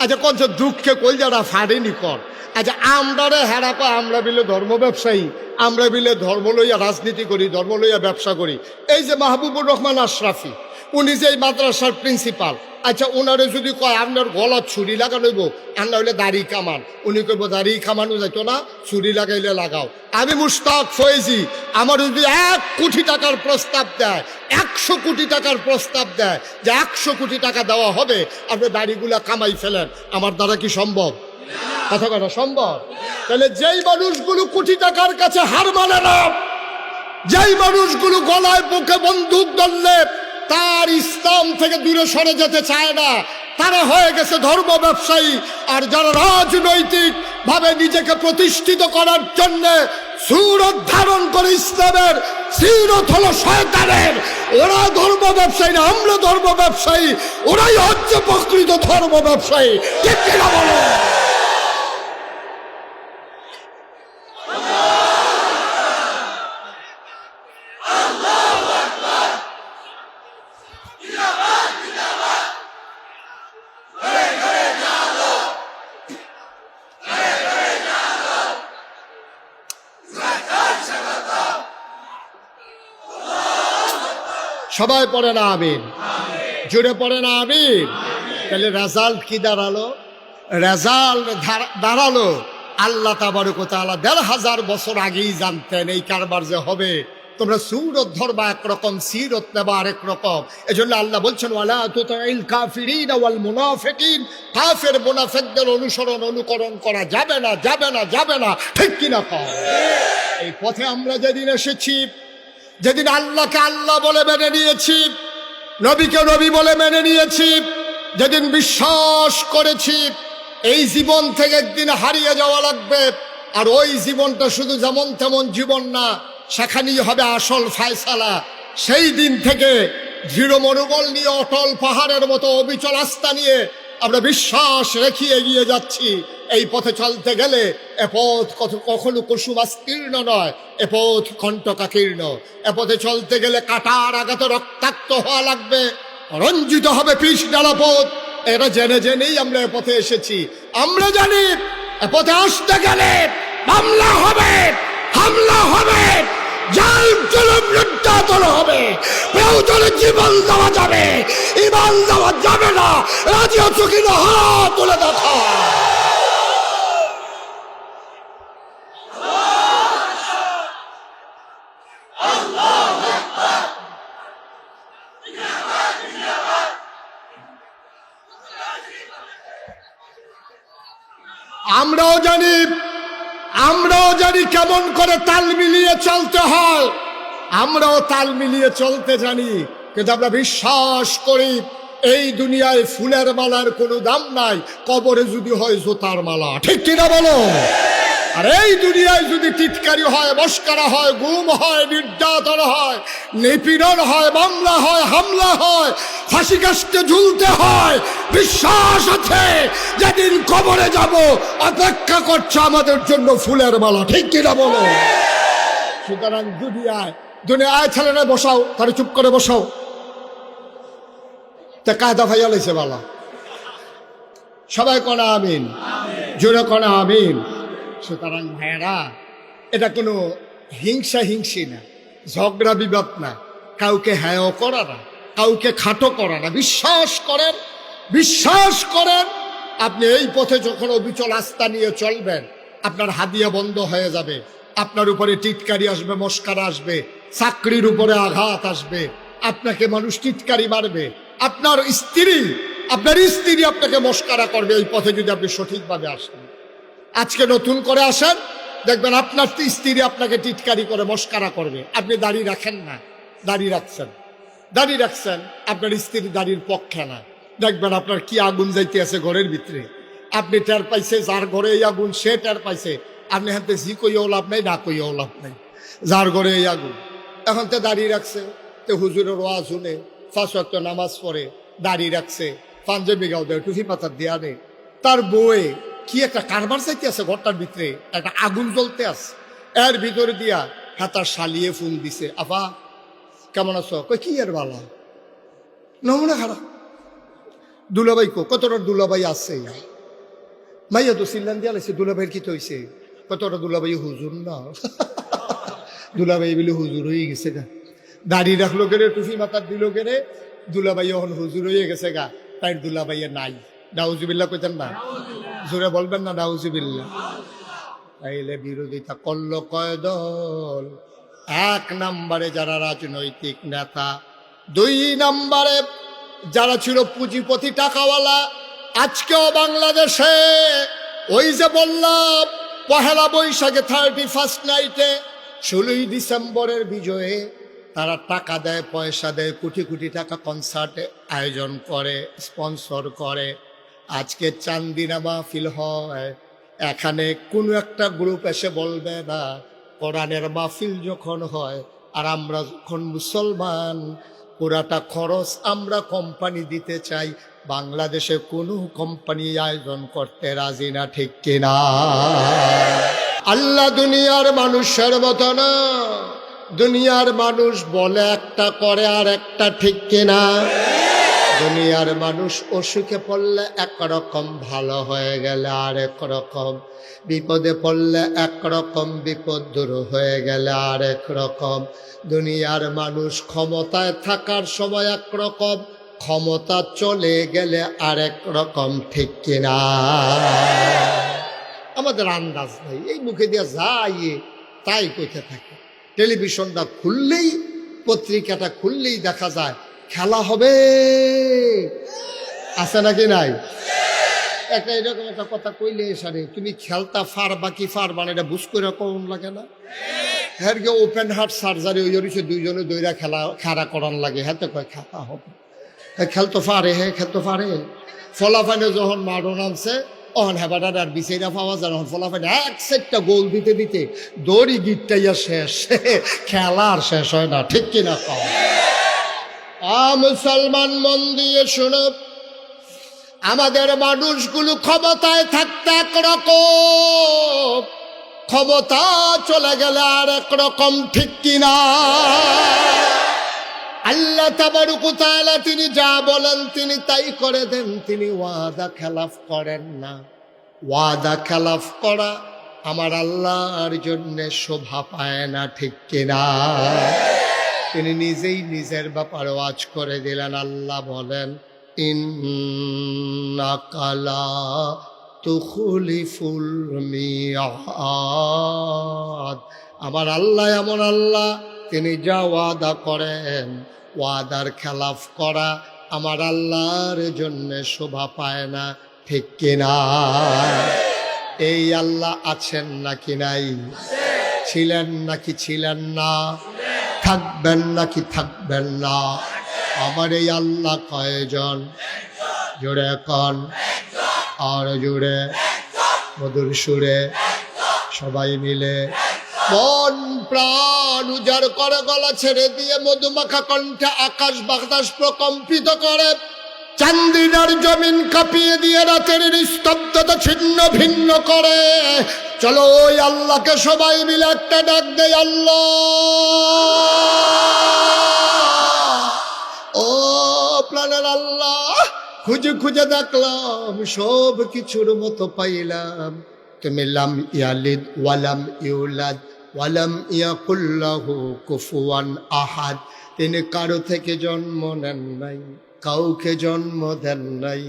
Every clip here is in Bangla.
আচ্ছা কত দুঃখে কই যারা ফাড়েনি কর। আচ্ছা আমরা রে হেরা কয় আমরা বিলে ধর্ম ব্যবসায়ী, আমরা বিলে ধর্ম লইয়া রাজনীতি করি, ধর্ম লইয়া ব্যবসা করি। এই যে মাহবুবুর রহমান আশরাফি, উনি যে এই মাদ্রাসার প্রিন্সিপাল, আচ্ছা ওনারে যদি কয় আপনার গলা ছুরি লাগানোইব, আর না হইলে দাড়ি কামান, উনি কইব দাড়ি কামানো যাইতো না, ছুরি লাগাইলে লাগাও। আমি মুশতাক ফয়েজি, আমার যদি 1 কোটি টাকার প্রস্তাব দেয়, 100 কোটি টাকার প্রস্তাব দেয় যে 100 কোটি টাকা দেওয়া হবে, আপনি দাড়িগুলা কামাই ফেলেন, আমার দ্বারা কি সম্ভব? কথা কথা সম্ভব? তাহলে যেই মানুষগুলো কোটি টাকার কাছে হার মানে না, যেই মানুষগুলো গলায় বুকে বন্দুক ধরলে তার ইসলাম থেকে দূরে সরে যেতে চায় না, তারা হয়ে গেছে ধর্ম ব্যবসায়ী। আর যারা রাজনৈতিক ভাবে নিজেকে প্রতিষ্ঠিত করার জন্য সুরত ধারণ করে ইসলামের, সিরত হলো শয়তানের, ওরা ধর্ম ব্যবসায়ী না, আমরা ধর্ম ব্যবসায়ী, ওরাই হচ্ছে প্রকৃত ধর্ম ব্যবসায়ী। ঠিক কিনা বলো? সবাই পড়ে না আমিন, জুড়ে পড়ে না আমিন। তাহলে রেজাল্ট কি দাঁড়ালো? রেজাল্ট দাঁড়ালো আল্লাহ তাবারক ওয়া তাআলা ১৫০০ বছর আগেই জানতেন এই কারবার যে হবে। তোমরা সুরত ধরবা একরকম, সিরত নেবা আরেক রকম। এজন্য আল্লাহ বলছেন ওয়ালা তুতিল কাফিরিন ওয়াল মুনাফিকিন, কাফের মুনাফিকদের অনুসরণ অনুকরণ করা যাবে না, যাবে না, যাবে না। ঠিক কিনা কও? এই পথে আমরা যেদিন এসেছি, যেদিন আল্লাহকে আল্লাহ বলে মেনে নিয়েছি, নবীকে নবী বলে মেনে নিয়েছি, যেদিন বিশ্বাস করেছি এই জীবন থেকে একদিন হারিয়ে যাওয়া লাগবে, আর ওই জীবনটা শুধু যেমন তেমন জীবন না, সেখানেই হবে আসল ফায়সালা। সেই দিন থেকে দৃঢ় মনোবল নিয়ে, অটল পাহাড়ের মতো অবিচল আস্থা নিয়ে আমরা বিশ্বাস রেখে এগিয়ে যাচ্ছি। এই পথে চলতে গেলে এ পথ কখনো কুসুমাস্তীর্ণ নয়, এ পথ কণ্টকাকীর্ণ। এ পথে চলতে গেলে কাটার আঘাতে রক্তাক্ত হওয়া লাগবে, রঞ্জিত হবে পিচ ডালা পথ। এরা জেনে জেনেই আমরা এ পথে এসেছি। আমরা জানি এ পথে আসতে গেলে মামলা হবে, হামলা হবে, জাল জুলুম নির্যাতন হবে, প্রয়োজনে জীবন দেওয়া যাবে, ঈমান দেওয়া যাবে না। রাজি আছো কিনা? হাত তুলে দেখা। আমরাও জানি কেমন করে তাল মিলিয়ে চলতে হয়, আমরাও তাল মিলিয়ে চলতে জানি। কিন্তু আমরা বিশ্বাস করি এই দুনিয়ায় ফুলের মালার কোনো দাম নাই, কবরে যদি হয় জুতার মালা। ঠিক কিনা বলো? আর এই দুনিয়ায় যদি টিটকারি হয়, মস্করা হয়, গুম হয়, নির্যাতন হয়, নিপীড়ন হয়, মামলা হয়, হামলা হয়, ফাঁসি কাস্টে ঝুলতে হয়, বিশ্বাস আছে যেদিন কবরে যাব অপেক্ষা করছে আমাদের জন্য ফুলের মালা। ঠিক কিনা বলো? সুতরাং দুনিয়ায় ছেলেরা বসাও, তারা চুপ করে বসাও, তা কায়দা ভাইয়া লাইছে বালা। সবাই কনা আমিন, জোরে কনা আমিন। সুতরাং ভাইয়েরা, এটা কোনো হিংসি না, ঝগড়া বিবাদ না, কাউকে হ্যায় করা না, কাউকে খাটো করা না। বিশ্বাস করেন আপনি এই পথে যখন অবিচল আস্থা নিয়ে চলবেন, আপনার হাদিয়া বন্ধ হয়ে যাবে, আপনার উপরে টিটকারি আসবে, মস্কারা আসবে, চাকরির উপরে আঘাত আসবে, আপনাকে মানুষ টিটকারি মারবে, আপনার স্ত্রী আপনাকে মস্কারা করবে এই পথে যদি আপনি সঠিকভাবে আসেন। আজকে নতুন করে আসেন, দেখবেন আপনার স্ত্রী আপনাকে টিটকারি করে মস্কারা করবে। আপনি দাড়ি রাখেন না, দাড়ি রাখছেন, আপনার স্ত্রী দাড়ির পক্ষে না, দেখবেন আপনার কি আগুন যাইতে আছে ঘরের ভিতরে। আপনি টের পাইছে, যার ঘরে এই আগুন সে টের পাইছে। আপনি হাতে জি কইও লাভ নাই, না কইও লাভ নাই, যার ঘরে এই আগুন। এখন তো দাঁড়িয়ে রাখছে, তো হুজুরের ওয়াজ শুনে 5 ওয়াক্ত নামাজ পড়ে, দাঁড়িয়ে রাখছে, পাঞ্জাবি গাও দেয়, টুপি পাতার দেয়া নেই, তার বউয়ে কি একটা কারবার চাইতে আছে ঘরটার ভিতরে, একটা আগুন জ্বলতে আছে, এর ভিতরে দিয়া হাতার শালিয়ে ফোন দিছে, আপা কেমন আছো? কই কি এর বালা, নমুনা খারাপ। দুলাভাই কতটা দুলাভাই আছে মাইয়া তো সিল্লান দিয়া লাগছে দুলাভাইয়ের কি হয়েছে কতটা দুলাভাই হুজুর না দুলাভাই বলে হুজুর হয়ে গেছে গা দাড়ি রাখলো গেলে টুফি মাথার দিল গেলে দুলাভাই এখন হুজুর হয়ে গেছে গা তাই দুলাভাইয়ে নাই নাউজুবিল্লাহ কইতেন না জোরে বলবেন না নাউজুবিল্লাহ তাইলে বিরোধিতা করলো কয় দল এক নম্বরে যারা রাজনৈতিক নেতা, 2 নম্বরে যারা ছিল পুঁজিপতি টাকাওয়ালা। আজকেও বাংলাদেশে ওই যে বললাম পহেলা বৈশাখে 31st নাইটে 16ই ডিসেম্বরের বিজয়ে তারা টাকা দেয় পয়সা দেয় কোটি কোটি টাকা কনসার্টে আয়োজন করে স্পন্সর করে। আজকে চান্দিনা মাহফিল হয়, এখানে কোনো একটা গ্রুপ এসে বলবে না কোরআনের মাহফিল যখন হয় আর আমরা যখন মুসলমান পুরাটা খরচ আমরা কোম্পানি দিতে চাই, বাংলাদেশে কোনো কোম্পানি আয়োজন করতে রাজি না, ঠিক কিনা? আল্লাহ দুনিয়ার মানুষের মতো না, দুনিয়ার মানুষ বলে একটা করে আর একটা, ঠিক কিনা? দুনিয়ার মানুষ অসুখে পড়লে একরকম, ভালো হয়ে গেলে আর একরকম, বিপদে পড়লে একরকম, বিপদ দূর হয়ে গেলে আর একরকম। দুনিয়ার মানুষ ক্ষমতায় থাকার সময় একরকম, ক্ষমতা চলে গেলে আরেক রকম, ঠিক কিনা? আমাদের আন্দাজ নেই, এই মুখে দিয়ে যাই তাই কইতে থাকে। টেলিভিশনটা খুললেই, পত্রিকাটা খুললেই দেখা যায় খেলা হবে, আছে নাকি নাই? একটা এরকম একটা কথা কইলে সারে তুমি খেলতা ফারবা কি ফারবা না এটা বুঝ করে কম লাগে না? হ্যাঁ গে ওপেন হার্ট সার্জারি ওই জন্য দুইজনে দইরা খেলা করান লাগে, হ্যাঁ তো কয় খেলা হবে, খেলতে পারে, হ্যাঁ খেলতে পারে। ফলাফানে যখন মারো নামছে অহন হেবাটার আর বিচাইরা পাওয়া যায়, যখন ফলাফানে 1 সেটটা গোল দিতে দিতে দড়ি গিটটাইয়া শেষ, খেলা আর শেষ হয় না, ঠিক কিনা? মুসলমান মন দিয়ে শুনো, আমাদের মানুষগুলো ক্ষমতায় থাকতে একরকম, ক্ষমতা চলে গেলে আর একরকম, ঠিক কিনা? আল্লাহ তাবারক ওয়া তাআলা তিনি যা বলেন তিনি তাই করে দেন, তিনি ওয়াদা খেলাফ করেন না। ওয়াদা খেলাফ করা আমার আল্লাহর জন্য শোভা পায় না, ঠিক কিনা? তিনি নিজেই নিজের ব্যাপারে ওয়াজ করে দিলেন। আল্লাহ বলেন ইন্নাকা লা তুখলিফুল মিআদ। আমার আল্লাহ এমন আল্লাহ, তিনি যা ওয়াদা করেন ওয়াদার খেলাফ করা আমার আল্লাহর জন্য শোভা পায় না, ঠিক কিনা? এই আল্লাহ আছেন নাকি নাই? ছিলেন নাকি ছিলেন না? থাকবেন নাকি থাকবেন না? আমার এই আল্লাহ কয়জন? জোরে কন, আর জোরে মধুর সুরে সবাই মিলে মন প্রাণ উজাড় করে গলা ছেড়ে দিয়ে মধুমাখা কণ্ঠে আকাশ বাতাস প্রকম্পিত করে, চান্দিনার জমিন কাঁপিয়ে দিয়ে রাতের নিস্তব্ধতা ছিন্ন ভিন্ন করে। চলো ওই আল্লাহকে সবাই মিলে একটা ডাক দেয়, আল্লাহ। ও প্রাণের আল্লাহ, খুঁজে খুঁজে দেখলাম সব কিছুর মতো পাইলাম তুমি লাম ইয়ালিদ ওয়ালাম ইউলাদ ওয়ালাম ইয়াকুল লাহু কুফুয়ান আহাদ। তিনি কারো থেকে জন্ম নেন নাই, কাউকে জন্ম দেন নাই।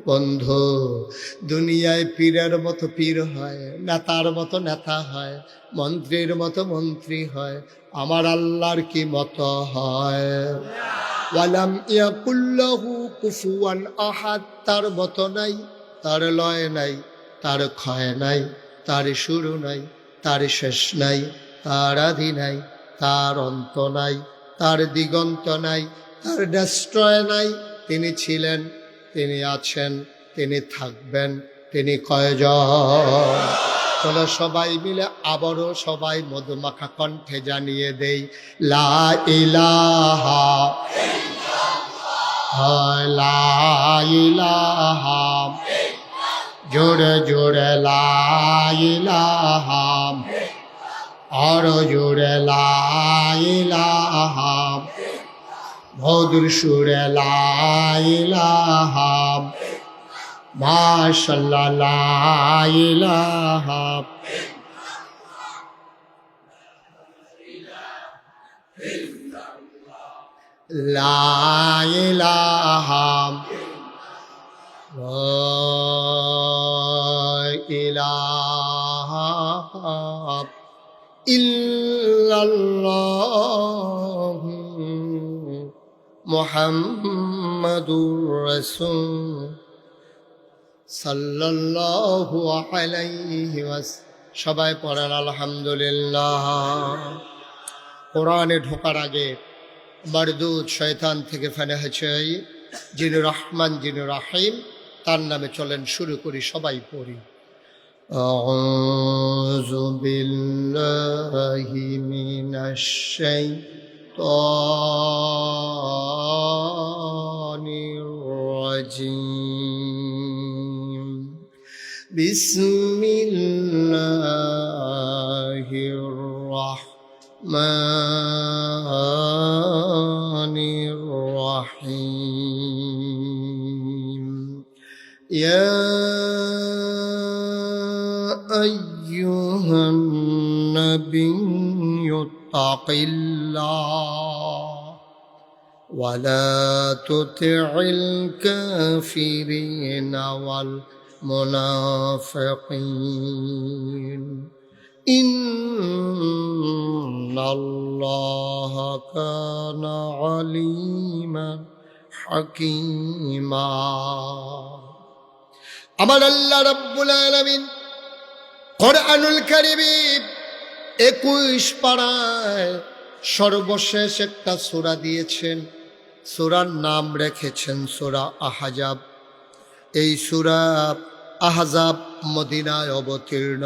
বন্ধু, দুনিয়ায় পীরের মতো পীর হয়, নেতার মতো নেতা হয়, মন্ত্রীর মতো মন্ত্রী হয়, আমার আল্লাহর কি মতো হয়? ওয়ালাম ইয়াকুল লাহু কুফুয়ান আহাদ। তার মতো নাই, তার লয় নাই, তার ক্ষয় নাই, তার শুরু নাই, তার শেষ নাই, তার আদি নাই, তার অন্ত নাই, তার দিগন্ত নাই, তার ডেস্ট্রয় নাই। তিনি ছিলেন, তিনি আছেন, তিনি থাকবেন, তিনি কয়জন? চলো সবাই মিলে আবারও সবাই মধুমাখা কণ্ঠে জানিয়ে দেই লা ইলাহা লা ইলাহা, জোরে জোরে লা ইলাহা, আর জোরে লা ইলাহা মধুর সুরে লা ইলাহা মাশাআল্লাহ লা ইলাহা লা ইলাহা ইলাহা ইল্লাল্লাহ মুহাম্মাদুর রাসূল সাল্লাল্লাহু আলাইহি ওয়াসাল্লাম। সবাই পড়েন আলহামদুলিল্লাহ। কোরআনে ঢোকার আগে মারদুদ শয়তান থেকে ফানাহ চাই, যিনি রহমান যিনি রাহিম, তার নামে চলেন শুরু করি, সবাই পড়ি। আউযু বিল্লাহি মিনাশ শাইতানির রাজিম। বিসমিল্লাহির রাহমানির রাহিম। ইয়া আইয়ুহান নাবিয়্যু তাকিল্লাহ ওয়া লা তুতি'ল কাফিরিনা ওয়াল মুনাফিকিন ইন্নাল্লাহা কানা আলিমান হাকীমা। আমার আল্লাহ রাব্বুল আলামিন কোরআনুল কারীমে 21 পারায় সর্বশেষ একটা সূরা দিয়েছেন। সূরার নাম রেখেছেন সূরা আহজাব। এই সূরা আহজাব মদিনায় অবতীর্ণ।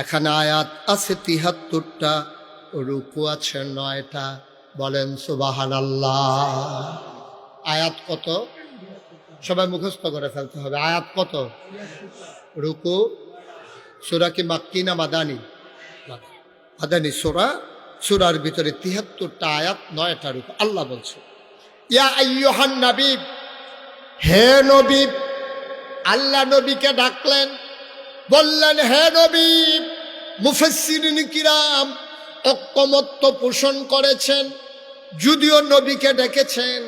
এখানে আয়াত আছে ৭৩টা, রুকু আছে ৯টা। বলেন সুবহানাল্লাহ। আয়াত কত? সবাই মুখস্থ করে ফেলতে হবে। আয়াত কত? রুকু। সূরা কি মাক্কি না মাদানি? মাদানি সূরা। সূরার ভিতরে ৭৩টা আয়াত, ৯টা রুকু। আল্লাহ বলছে ইয়া আইয়ুহান নবী, হে নবী। আল্লাহ নবীকে ডাকলেন, বললেন হে নবী। মুফাসসিরিন কিরাম ঐকমত্য পোষণ করেছেন, যদিও নবীকে ডেকেছেন,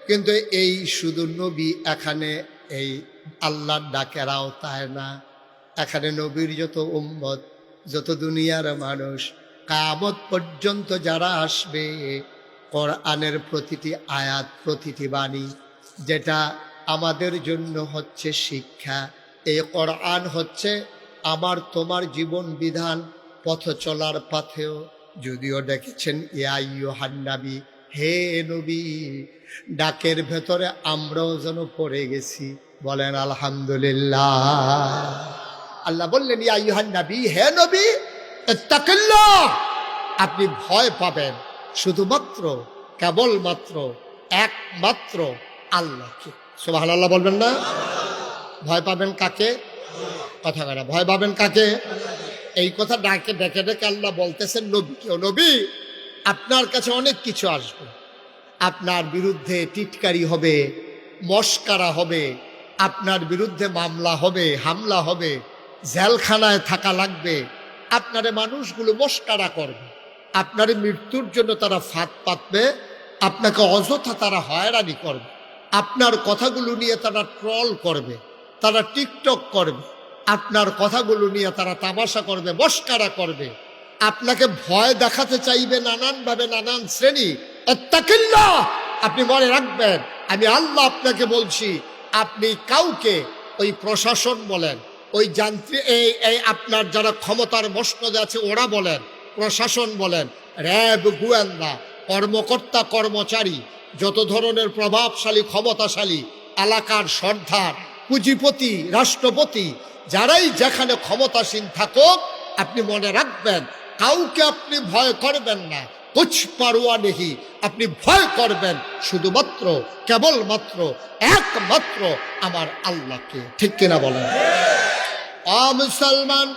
কিন্তু এই শুধু নবী এখানে এই আল্লাহর ডাকের আওতায় না। এখানে নবীর যত উম্মত, যত দুনিয়ার মানুষ, কিয়ামত পর্যন্ত যারা আসবে, কোরআনের প্রতিটি আয়াত, প্রতিটি বাণী, যেটা আমাদের জন্য হচ্ছে শিক্ষা। এই কোরআন হচ্ছে আমার তোমার জীবন বিধান, পথ চলার পথেও। যদিও ডেকেছেন ইয়া আইয়ুহান নবী, হে নবী, ডাকের ভেতরে আমরাও যেন পড়ে গেছি। বলেন আলহামদুলিল্লাহ। আল্লাহ বললেন ইয়া আইয়ুহান নবী, হে নবী, ইত্তাকিল্লাহ, আপনি ভয় পাবেন শুধুমাত্র, কেবলমাত্র, একমাত্র আল্লাহকে। সুবহানাল্লাহ বলবেন না? ভয় পাবেন কাকে? কথা কারা ভয় পাবেন কাকে? এই কথা ডাকে ডেকে ডেকে আল্লাহ বলতেছেন নবীকে, নবী আপনার কাছে অনেক কিছু আসবে, আপনার বিরুদ্ধে টিটকারি হবে, মস্কারা হবে, আপনার বিরুদ্ধে মামলা হবে, হামলা হবে, জেলখানায় থাকা লাগবে, আপনারে মানুষগুলো মস্কারা করবে, আপনার মৃত্যুর জন্য তারা ফাঁদ পাতবে, আপনাকে অযথা তারা হয়রানি করবে, আপনার কথাগুলো নিয়ে তারা ট্রল করবে, তারা টিকটক করবে, আপনার কথাগুলো নিয়ে তারা তামাশা করবে, মস্কারা করবে, আপনাকে ভয় দেখাতে চাইবে নানানভাবে, নানান শ্রেণী। ইত্তাকিল্লাহ, আপনি মনে রাখবেন আমি আল্লাহ আপনাকে বলছি, আপনি কাউকে, ওই প্রশাসন বলেন, ওই যান্ত্রিক এই আপনার যারা ক্ষমতার মসনদে আছে ওরা বলেন, প্রশাসন বলেন, র্যাব, গোয়েন্দা, কর্মকর্তা, কর্মচারী, যত ধরনের প্রভাবশালী, ক্ষমতাশালী, এলাকার সর্দার, পুঁজিপতি, রাষ্ট্রপতি, যারাই যেখানে ক্ষমতাসীন থাকুক, আপনি মনে রাখবেন কাউকে আপনি ভয় করবেন না। কুছ পারোয়া নেহি, আপনি ভয় করবেন শুধুমাত্র, কেবলমাত্র, একমাত্র আমার আল্লাহকে। ঠিক কিনা বলেন? মুসলমান,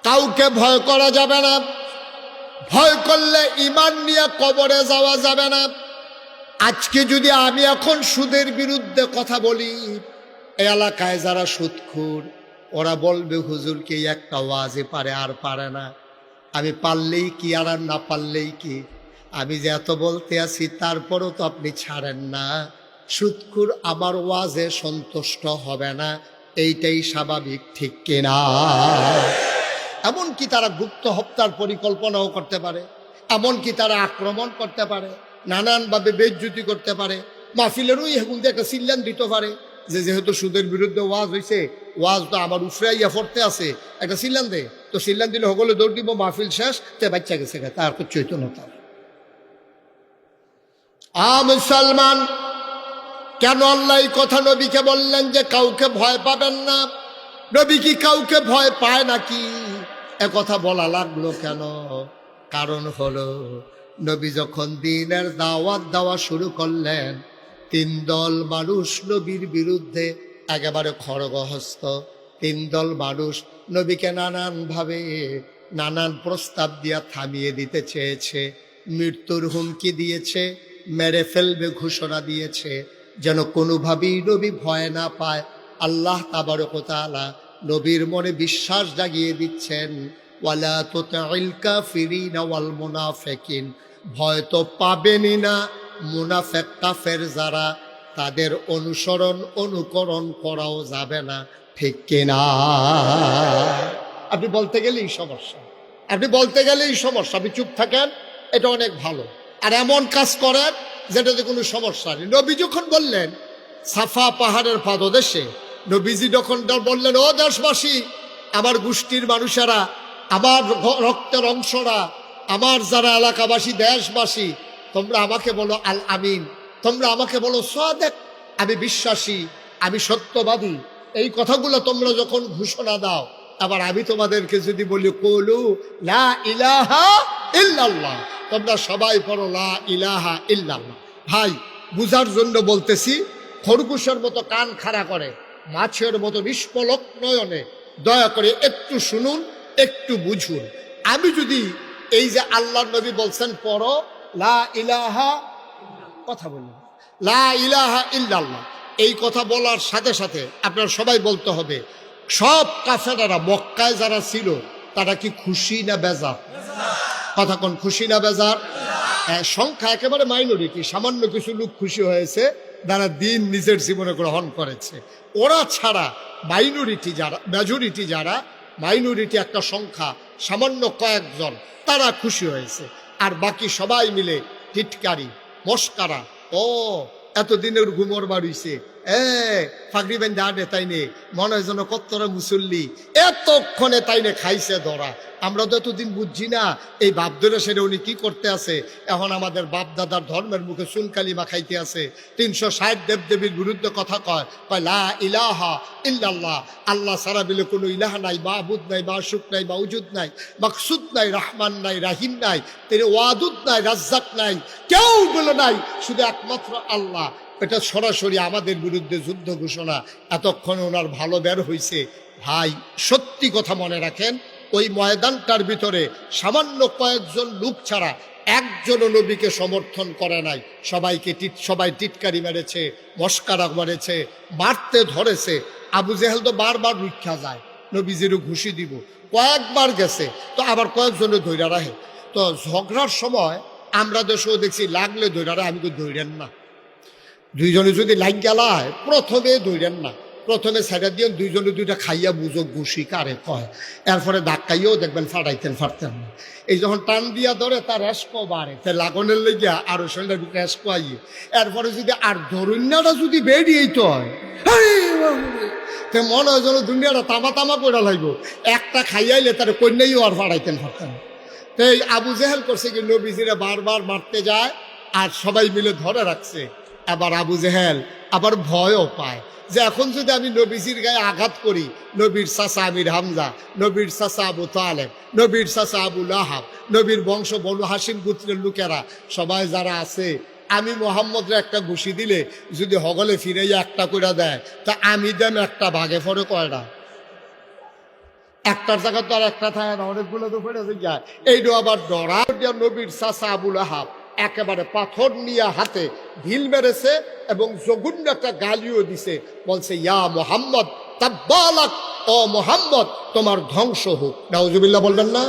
কাউকে ভয় করা যাবে না। ভয় করলে ঈমান নিয়ে কবরে যাওয়া যাবে না। আজকে যদি আমি এখন সুদের বিরুদ্ধে কথা বলি, এই এলাকায় যারা সুদখোর ওরা বলবে হুজুরকে একটা ওয়াজে পারে আর পারে না। আমি পারলেই কি আর না পারলেই কি, আমি যে এত বলতে আছি তারপরও তো আপনি ছাড়েন না। সুদখোর আমার ওয়াজে সন্তুষ্ট হবে না, এইটাই স্বাভাবিক, ঠিক কিনা? এমনকি তারা গুপ্ত হত্যার পরিকল্পনাও করতে পারে, এমনকি তারা আক্রমণ করতে পারে, নানানভাবে বেইজ্জতি করতে পারে, মাহফিলেরও এখন একটা সিল্লান দিতে পারে যে যেহেতু সুদের বিরুদ্ধে ওয়াজ হয়েছে, ওয়াজ তো আমার উফরাইয়া পড়তে আছে, একটা সিল্লান দে। তো সিল্লান দিলে সকলে দৌড় দিব, মাহফিল শেষ, তে বাচ্চা গেছে, তার তো চৈতন্যতা। মুসলমান, কেন আল্লাহ এই কথা নবীকে বললেন যে কাউকে ভয় পাবেন না? নবী কি কাউকে ভয় পায় নাকি? কথা বলা লাগলো কেন? কারণ হলো নবী যখন দ্বীনের দাওয়াত দেওয়া শুরু করলেন, তিন দল মানুষ নবীর বিরুদ্ধে একেবারে খড়গহস্ত। তিন দল মানুষ নবীকে নানানভাবে নানান প্রস্তাব দিয়া থামিয়ে দিতে চেয়েছে, মৃত্যুর হুমকি দিয়েছে, মেরে ফেলবে ঘোষণা দিয়েছে, যেন কোনোভাবেই নবী ভয় না পায়। আল্লাহ তাবারক ওয়া তাআলা নবীর মনে বিশ্বাস জাগিয়ে দিচ্ছেন, ওয়ালা তুতিল কাফিরিনা ওয়াল মুনাফিকিন, ভয় তো পাবেনই না মুনাফিক কাফের যারা, তাদের অনুসরণ অনুকরণ করাও যাবে না, ঠিক কিনা? আপনি বলতে গেলেই সমস্যা, আপনি বলতে গেলেই সমস্যা, আপনি চুপ থাকেন, এটা অনেক ভালো। আর এমন কাজ করেন যেটাতে কোনো সমস্যা নেই। নবী যখন বললেন সাফা পাহাড়ের পাদদেশে, নবীজি যখন বললেন, ও দেশবাসী, আমার গোষ্ঠীর মানুষেরা, আমার রক্তের অংশরা, আমার যারা এলাকাবাসী, দেশবাসী, তোমরা আমাকে বলো আল আমিন, তোমরা আমাকে বলো সাদেক, আমি বিশ্বাসী, আমি সত্যবাদী। এই কথাগুলো তোমরা যখন ঘোষণা দাও, আবার আমি তোমাদেরকে যদি বলি কুলু লা ইলাহা ইল্লাল্লাহ, তোমরা সবাই পড়ো লা ইলাহা ইল্লাল্লাহ। ভাই, বুঝার জন্য বলতেছি, খরগোশের মতো কান খাড়া করে, মাছের মতো নিষ্পলক নয়নে দয়া করে একটু শুনুন, একটু বুঝুন। আমি যদি এই যে আল্লাহর নবী বলছেন পড়ো লা ইলাহা, কথা বলুন লা ইলাহা ইল্লাল্লাহ, এই কথা বলার সাথে সাথে আপনার সবাই বলতে হবে, সব কাফেররা মক্কায় যারা ছিল তারা কি খুশি না বেজার? কথা কোন, খুশি না বেজার? সংখ্যা একেবারে মাইনরিটি, সামান্য কিছু লোক খুশি হয়েছে, যারা দিন নিজের জীবনে গ্রহণ করেছে। ওরা ছাড়া মাইনরিটি যারা, মেজরিটি যারা, মাইনরিটি একটা সংখ্যা, সামান্য কয়েকজন, তারা খুশি হয়েছে। আর বাকি সবাই মিলে টিটকারি মস্কারা, ও এতদিনের ঘুমর বাড়িছে, ফাগরি বেন দাঁড়ে তাইনে মনে হয় যেন কত্তরা মুসল্লি, এতক্ষণে তাইনে খাইছে ধরা। আমরা তো এতদিন বুঝছি না এই বাপ ধরে সেটা উনি কি করতে আছে। এখন আমাদের বাপ দাদার ধর্মের মুখে চুনকালি মাখাইতে আছে, 360 দেবদেবীর বিরুদ্ধে কথা কয়, লা ইলাহা ইল্লাল্লাহ, আল্লাহ সারা বিলে কোনো ইলাহা নাই, মাহবুদ নাই, মাশুক নাই, মাউজুদ নাই, মাকসুদ নাই, রাহমান নাই, রাহিম নাই, তিনি ওয়াদুদ নাই, রাজ্জাক নাই, কেউ বলে নাই, শুধু একমাত্র আল্লাহ। এটা সরাসরি আমাদের বিরুদ্ধে যুদ্ধ ঘোষণা। এতক্ষণে ওনার ভালো বের হয়েছে। ভাই, সত্যি কথা মনে রাখেন, ওই ময়দানটার ভিতরে সামান্য কয়েকজন লোক ছাড়া একজনও নবীকে সমর্থন করে নাই। সবাই টিটকারি মেরেছে, মস্কারা মেরেছে, মারতে ধরেছে। আবু জেহেল তো বারবার রুক্ষা যায়, নবীজিরও ঘুষি দিব, কয়েকবার গেছে, তো আবার কয়েকজনে ধৈর্য রাখে। তো ঝগড়ার সময় আমরা দেশেও দেখছি লাগলে ধৈর্য রাখে, আমি তো ধৈর্যেন না। দুইজনে যদি লাইন গেলায় প্রথমে ধৈর্যেন না, প্রথমে সাইডা দিয়ে দুইজনে দুইটা খাইয়া বুঝো ঘুষি কারে কয়, এরপরে ধাক্কাইও দেখবেন ফাটাইতেন না। এই যখন টান দিয়া ধরে তার রেস্কো বাড়ে, তাই লাগনের লেগিয়া আরো শরীরের ভিতরে রেস্কো আইয়ে, এরপরে যদি আর ধরুন্যাটা যদি বেরিয়েই তো হয়, তে মনে হয় যেন দুনিয়াটা তামা করে লাগবো। একটা খাইয়াইলে তার কন্যাইও আর ফাটাইতেন না। তো এই আবু জেহেল করছে কি, নবীজিরা বারবার মারতে যায় আর সবাই মিলে ধরে রাখছে। আবার আবু জেহেল আবার ভয়ও পায় যে এখন যদি আমি নবীজির গায়ে আঘাত করি, নবীর চাচা আমির হামজা, নবীর চাচা আবু তালেব, নবীর চাচা আবু লাহাব, নবীর বংশ বনু হাসিম গোত্রের লোকেরা সবাই যারা আছে, আমি মোহাম্মদরা একটা ঘুষি দিলে যদি হগলে ফিরাইয়া একটা করে দেয়, তা আমি দেন একটা ভাগে পড়ে কয়টা? একটার জায়গা তো আর একটা থাকে না, অনেকগুলো তো পড়ে যায়। এইটা আবার ডরা। নবীর চাচা আবু লাহাব একেবারে পাথর নিয়ে হাতে ঢিল মেরেছে এবং জঘন্য একটা গালিও দিছে, বলছে ইয়া মোহাম্মদ তাব্বালাক, ও মোহাম্মদ তোমার ধ্বংস হোক। নাউজুবিল্লাহ বলবেন না?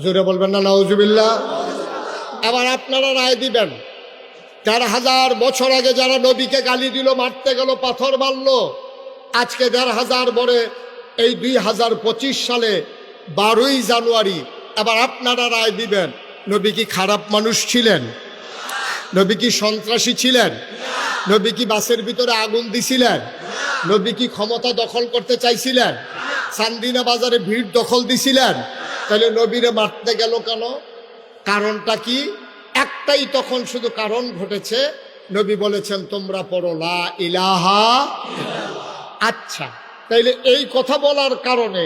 জোরে বলবেন না নাউজুবিল্লাহ? এবার আপনারা রায় দিবেন, ১,৫০০ বছর আগে যারা নবীকে গালি দিল, মারতে গেল, পাথর মারলো, আজকে ১,৫০০ পরে এই ২০২৫ সালে ১২ই জানুয়ারি এবার আপনারা রায় দিবেন, নবী কি খারাপ মানুষ ছিলেন? নবী কি সন্ত্রাসী ছিলেন? নবী কি বাসের ভিতরে আগুন দিছিলেন? নবী কি ক্ষমতা দখল করতে চাইছিলেন? চান্দিনা বাজারে ভিড় দখল দিছিলেন? তাহলে নবীরে মারতে গেল কেন? কারণটা কি? একটাই তখন শুধু কারণ ঘটেছে, নবী বলেছেন তোমরা পড়ো লা ইলাহা। আচ্ছা, তাইলে এই কথা বলার কারণে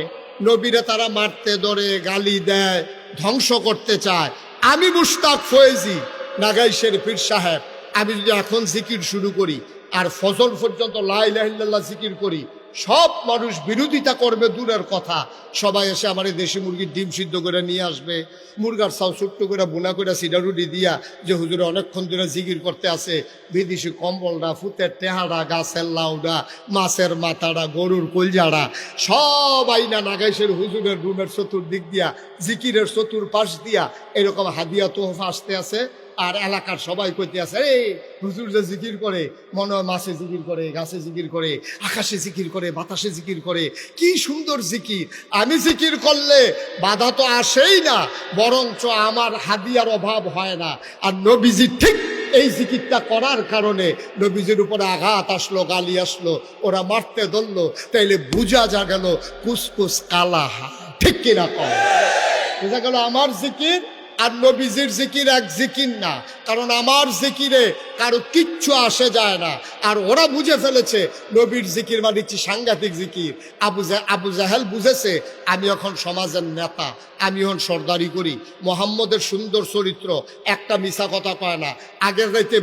নবীরে তারা মারতে ধরে, গালি দেয়, ধ্বংস করতে চায়। আমি মুশতাক ফয়েজি, নাগাইশের পীর সাহেব, আমি যদি এখন জিকির শুরু করি আর ফজল পর্যন্ত লা ইলাহা ইল্লাল্লাহ জিকির করি, সব মানুষ বিরোধিতা করবে দূরের কথা, সবাই এসে আমার এই দেশি মুরগির ডিম সিদ্ধ করে নিয়ে আসবে, মুরগার চাউ ছোট্ট করে বোনা করে সিডারুডি দিয়া, যে হুজুরে অনেকক্ষণ ধরে জিকির করতে আসে, বিদেশি কম্বলটা, ফুতের টেহারা, গাছের লাউডা, মাছের মাথাটা, গরুর কলজাড়া সব আইনা নাগাইশের হুজুরের রুমের চতুর্দিক দিয়া, জিকিরের চতুর্পাশ দিয়া এরকম হাদিয়া তোহফা আসতে আছে। আর এলাকার সবাই কইতে আছে, এই হুজুর যে জিকির করে, মনে হয় মাছে জিকির করে, গাছে জিকির করে, আকাশে জিকির করে, বাতাসে জিকির করে, কি সুন্দর জিকির। আমি জিকির করলে বাধা তো আসেই না, বরঞ্চ আমার হাদিয়ার অভাব হয় না। আর নবীজি ঠিক এই জিকিরটা করার কারণে নবীজির উপরে আঘাত আসলো, গালি আসলো, ওরা মারতে ধরলো। তাইলে বুঝা যা গেল কুসকুস কালাহা, ঠিক কিনা কম? বুঝা গেল আমার জিকির আর নবীজির জিকির এক জিকির না, কারণ আমার জিকিরে কারো কিচ্ছু আসে যায় না। আর ওরা বুঝে ফেলেছে নবীর জিকির মানে সাংঘাতিক জিকির। আবু জাহেল বুঝেছে আমি এখন সমাজের নেতা, আমি এখন সর্দারি করি, মোহাম্মদের সুন্দর চরিত্র, একটা মিছা কথা কয় না, আগের রাইতে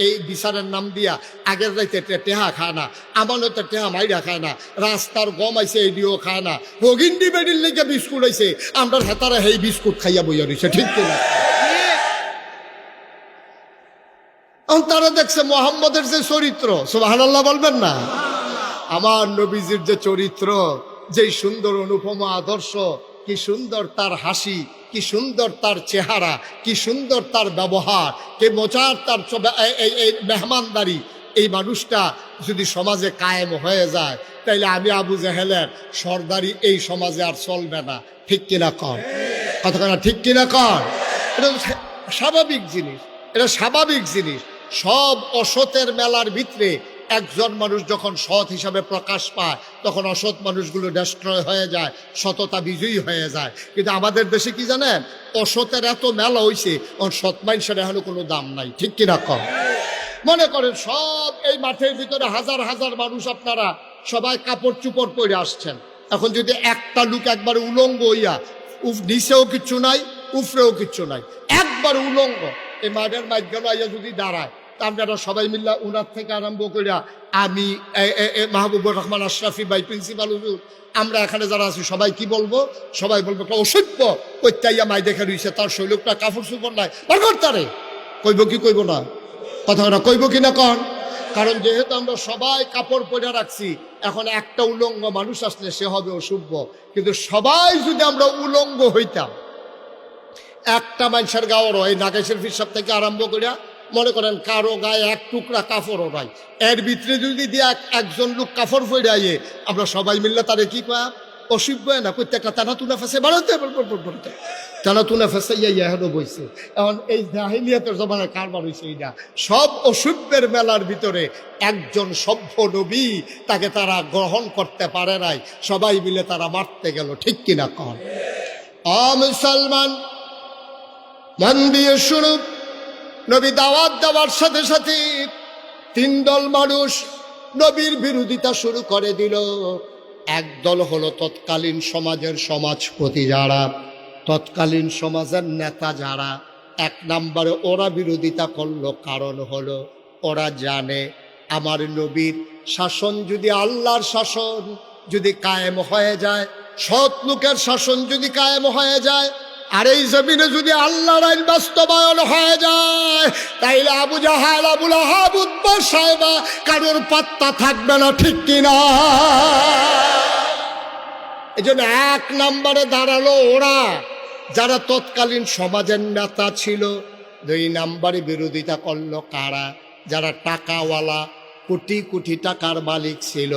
এই বিচারের নাম দিয়া আগের রাইতে টেহা খায় না, আমানতের টেহা মাইরা খায় না, রাস্তার গম আইছে এইডিও খায় না, হগিন্ডি বেডির লেগে বিস্কুট আইছে, আমরা হেতারা এই বিস্কুট খাইয়া বইয়া রয়েছে, ঠিক কিনা? তারা দেখছে মোহাম্মদের যে চরিত্র, সুবহানাল্লাহ বলবেন না? আমার নবীজির যে চরিত্র, যেই সুন্দর অনুপমা আদর্শ, কি সুন্দর তার হাসি, কি সুন্দর তার চেহারা, কি সুন্দর তার ব্যবহার, কি মজার তার এই মেহমানদারি, এই মানুষটা যদি সমাজে কায়েম হয়ে যায়, তাইলে আমি আবু জাহেলের সর্দারি এই সমাজে আর চলবে না, ঠিক কিনা কর? কথা না ঠিক কিনা কর? এটা স্বাভাবিক জিনিস, এটা স্বাভাবিক জিনিস। সব অসতের মেলার ভিতরে একজন মানুষ যখন সৎ হিসাবে প্রকাশ পায়, তখন অসৎ মানুষগুলো ডেস্ট্রয় হয়ে যায়, সততা বিজয়ী হয়ে যায়। কিন্তু আমাদের দেশে কি জানেন, অসতের এত মেলা হয়েছে, সৎ মানুষের এখনো কোনো দাম নাই, ঠিক কিনা কম? মনে করেন সব এই মাঠের ভিতরে হাজার হাজার মানুষ, আপনারা সবাই কাপড় চুপড় পরে আসছেন, এখন যদি একটা লোক একবারে উলঙ্গ হইয়া, নিচেও কিচ্ছু নাই, উফরেও কিচ্ছু নাই, একবার উলঙ্গ এই মাঠের মাঝখানে আইয়া যদি দাঁড়ায়, তা আপনারা সবাই মিল্লা উনার থেকে আরম্ভ করিয়া আমি, মাহবুবুর রহমান আশরাফি ভাই, প্রিন্সিপাল হুজুর, আমরা এখানে যারা আছি সবাই কি বলবো? সবাই বলবো একটা অসভ্য কইতাইয়া মাই দেখে রইছে, তার শৈলকটা কাপড় চুপড় নাই, তারে কইব কি কইব না? কথা কইব কি না কন? কারণ যেহেতু আমরা সবাই কাপড় পরে রাখছি, এখন একটা উলঙ্গ মানুষ আসলে সে হবে অসভ্য। কিন্তু সবাই যদি আমরা উলঙ্গ হইতাম, একটা মানুষের গাওয়ারও, এই নাগেশের ফিরসাব থেকে আরম্ভ করিয়া মনে করেন কারো গায়ে এক টুকরা কাপড়ও নাই, এর ভিতরে যদি দিয়ে একজন লোক কাপড় পরে আইয়ে, আমরা সবাই মিললে তারে কি কয়া? অসভ্য না, প্রত্যেকটা টানা তুনা ফেসে বাড়াতে টানা তুনা ফেসে ইয়া হেন বইছে। এখন এই জাহিলিয়াতের জমানায় কারবার হয়েছে এইটা। সব অসভ্যের মেলার ভিতরে একজন সভ্য নবী, তাকে তারা গ্রহণ করতে পারে নাই, সবাই মিলে তারা মারতে গেল, ঠিক কিনা কন? মুসলমান মন দিয়ে শুরু, নবী দাওয়াত দেওয়ার সাথে সাথে তিন দল মানুষ নবীর বিরোধিতা শুরু করে দিল। একদল হলো তৎকালীন সমাজের সমাজপতি যারা, তৎকালীন সমাজের নেতা যারা, এক নম্বরে ওরা বিরোধিতা করলো। কারণ হলো ওরা জানে আমার নবীর শাসন যদি, আল্লাহর শাসন যদি কায়েম হয়ে যায়, সৎ লোকের শাসন যদি কায়েম হয়ে যায়, আর এই জমিনে যদি আল্লাহর আইন বাস্তবায়ন হয়ে যায় তাইলে আবু জাহাল, আবু লাহাব, উতবা, সাইবা কারোর পাত্তা থাকবে না, ঠিক কিনা? এই জন্য 1 নম্বরে দাঁড়ালো ওরা যারা তৎকালীন সমাজের নেতা ছিল। 2 নম্বরে বিরোধিতা করলো কারা? যারা টাকাওয়ালা, কোটি কোটি টাকার মালিক ছিল।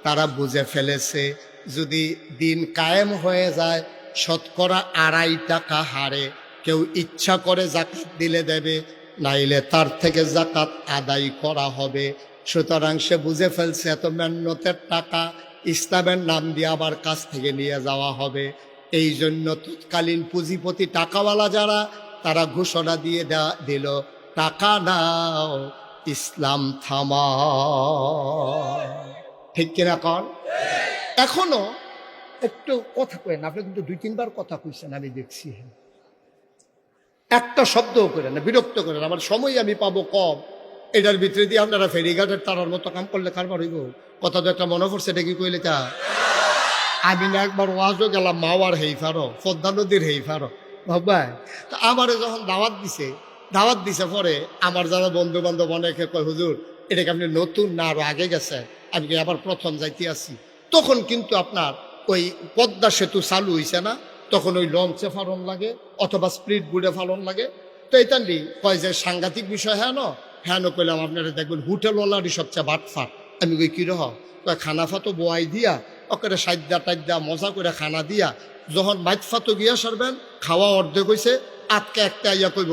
তারা বুঝে ফেলেছে যদি দিন কায়েম হয়ে যায়, শতকরা 2.5 টাকা হারে কেউ ইচ্ছা করে জাকাত দিলে দেবে, নাইলে তার থেকে জাকাত আদায় করা হবে। সুতরাং সে বুঝে ফেলছে এত মেহনতের টাকা ইসলামের নাম দিয়ে আবার কাছ থেকে নিয়ে যাওয়া হবে। এই জন্য তৎকালীন পুঁজিপতি টাকাওয়ালা যারা, তারা ঘোষণা দিয়ে দিল, টাকা নাও, ইসলাম থামা। ঠিক কিনা কন? এখনো একটু কথা কয়েন, আপনি কিন্তু 2-3 বার কথা কইছেন, আমি দেখছি। একটা শব্দও করেন না, বিরক্ত করেন। আমার সময় আমি পাবো কম, এটার ভিতরে দিয়ে আপনারা ফেরিঘাটের তারার মতো কাম করলে কারবার হইব। কথা তো একটা মনে পড়ছে, এটা কি কইলে তা? আমি না একবার ওয়াজও গেলাম মাওয়ার হেইফারো, পদ্মা নদীর হেইফারো বাবা। তো আমারে যখন দাওয়াত দিছে পরে আমার যারা বন্ধু বান্ধব অনেকে কয়, হুজুর এটাকে আপনি নতুন না আরো আগে গেছে? আমি আবার প্রথম যাইতে আসি। তখন কিন্তু আপনার ওই পদ্মা সেতু চালু হয়েছে না, তখন ওই লঞ্চে ফালন লাগে অথবা স্প্রিড বুডে ফালন লাগে। তো এইটান্ডি কয় যে সাংঘাতিক বিষয়, হ্যাঁ ন কইলাম আপনারা দেখবেন হোটেলওয়ালারই সবচেয়ে বাটফাট। আমি কই কি রহ? কয় খানাফা তো বোয়াই দিয়া ওকে সাইডা টাইডা মজা করে খানা দিয়া, যখন মাইতফাতো গিয়া সারবেন খাওয়া অর্ধেক হয়েছে, আটকে একটা ইয়া কইব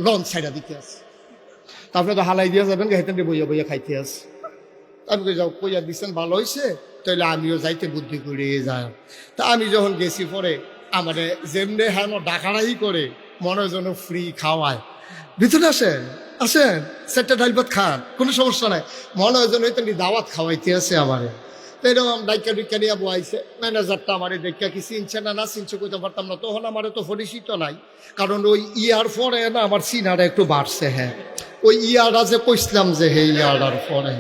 লঞ্চ ছাইডা দিতে আছে। তারপরে তো হালাই দিয়া যাবেন, হেঁটে বইয়া বইয়া খাইতে আছে। আমি কই যাও, কইয়া দিচ্ছেন ভালো হয়েছে, তাইলে আমিও যাইতে বুদ্ধি করে যাই। তা আমি যখন গেছি পরে আমারে যেমনি হ্যাঁ ডাকারাই করে মনে যেন ফ্রি খাওয়ায়, ভিতরে আসেন সেটা ডাইল ভাত খান, কোনো সমস্যা নাই, মনে হয় যেন হয়তো দাওয়াত খাওয়াইতে আছে আমারে। তো এরকম ডাইকা ডুইকা নিয়ে বয়াইছে। ম্যানেজারটা আমার দেখা কি চিনছে না চিনছে কইতে পারতাম না, তখন আমার তো পরিচিত নাই, কারণ ওই ইয়ার পরে না আমার চিনারা একটু বাড়ছে। হ্যাঁ, ওই ইয়ারা যে কইসলাম যে হে ইয়ারার পরে